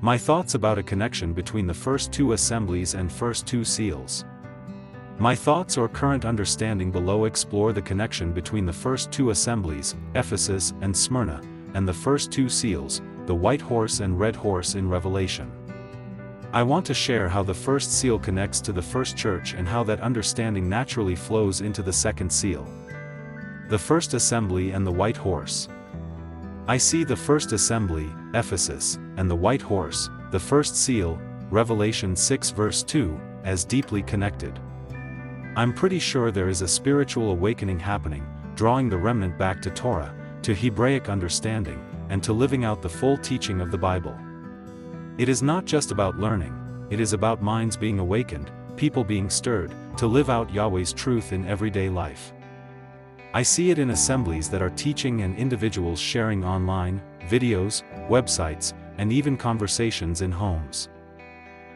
My thoughts about a connection between the first two assemblies and first two seals. My thoughts or current understanding below explore the connection between the first two assemblies, Ephesus and Smyrna, and the first two seals, the white horse and red horse in Revelation. I want to share how the first seal connects to the first church and how that understanding naturally flows into the second seal. The first assembly and the white horse. I see the first assembly, Ephesus, and the white horse, the first seal, Revelation 6 verse 2, as deeply connected. I'm pretty sure there is a spiritual awakening happening, drawing the remnant back to Torah, to Hebraic understanding, and to living out the full teaching of the Bible. It is not just about learning, it is about minds being awakened, people being stirred, to live out Yahweh's truth in everyday life. I see it in assemblies that are teaching and individuals sharing online, videos, websites, and even conversations in homes.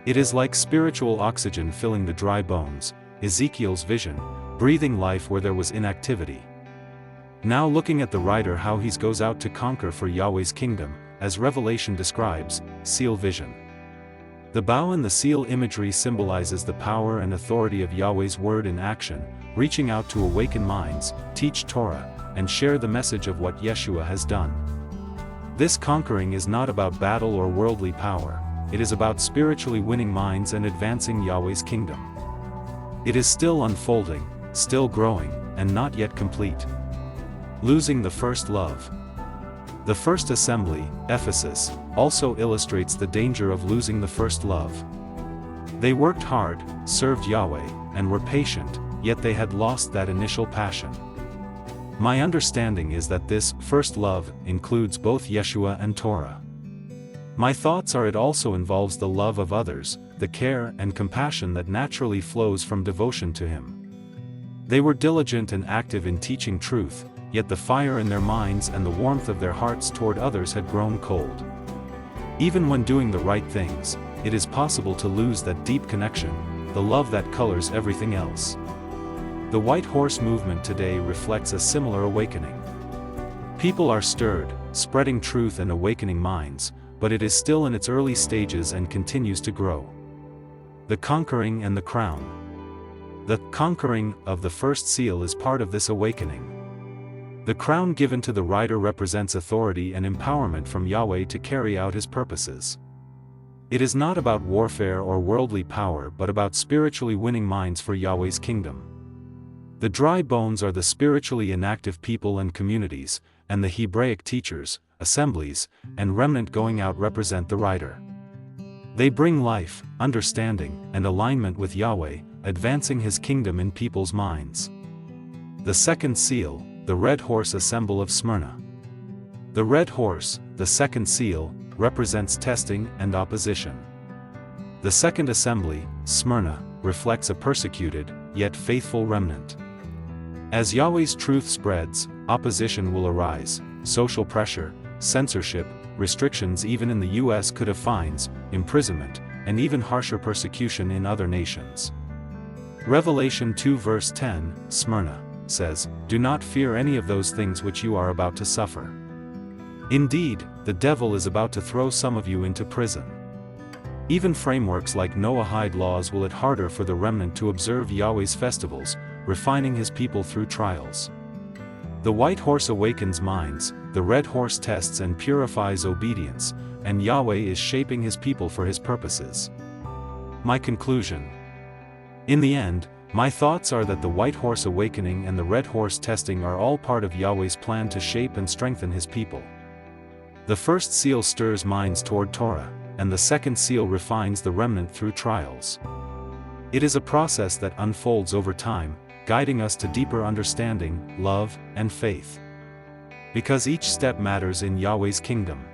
It is like spiritual oxygen filling the dry bones, Ezekiel's vision, breathing life where there was inactivity. Now looking at the writer how he goes out to conquer for Yahweh's kingdom, as Revelation describes, seal vision. The bow and the seal imagery symbolizes the power and authority of Yahweh's word in action, reaching out to awaken minds, teach Torah, and share the message of what Yeshua has done. This conquering is not about battle or worldly power, it is about spiritually winning minds and advancing Yahweh's kingdom. It is still unfolding, still growing, and not yet complete. Losing the first love. The first assembly, Ephesus, also illustrates the danger of losing the first love. They worked hard, served Yahweh, and were patient, yet they had lost that initial passion. My understanding is that this first love includes both Yeshua and Torah. My thoughts are it also involves the love of others, the care and compassion that naturally flows from devotion to Him. They were diligent and active in teaching truth, yet the fire in their minds and the warmth of their hearts toward others had grown cold. Even when doing the right things, it is possible to lose that deep connection, the love that colors everything else. The White Horse movement today reflects a similar awakening. People are stirred, spreading truth and awakening minds, but it is still in its early stages and continues to grow. The conquering and the crown. The conquering of the first seal is part of this awakening. The crown given to the rider represents authority and empowerment from Yahweh to carry out His purposes. It is not about warfare or worldly power but about spiritually winning minds for Yahweh's kingdom. The dry bones are the spiritually inactive people and communities, and the Hebraic teachers, assemblies, and remnant going out represent the rider. They bring life, understanding, and alignment with Yahweh, advancing His kingdom in people's minds. The second seal, the red horse assembly of Smyrna. The red horse, the second seal, represents testing and opposition. The second assembly, Smyrna, reflects a persecuted, yet faithful remnant. As Yahweh's truth spreads, opposition will arise, social pressure, censorship, restrictions even in the U.S. could have fines, imprisonment, and even harsher persecution in other nations. Revelation 2 verse 10, Smyrna, says, "Do not fear any of those things which you are about to suffer. Indeed, the devil is about to throw some of you into prison." Even frameworks like Noahide laws will it harder for the remnant to observe Yahweh's festivals, refining His people through trials. The white horse awakens minds, the red horse tests and purifies obedience, and Yahweh is shaping His people for His purposes. My conclusion. In the end, my thoughts are that the white horse awakening and the red horse testing are all part of Yahweh's plan to shape and strengthen His people. The first seal stirs minds toward Torah, and the second seal refines the remnant through trials. It is a process that unfolds over time, guiding us to deeper understanding, love, and faith. Because each step matters in Yahweh's kingdom.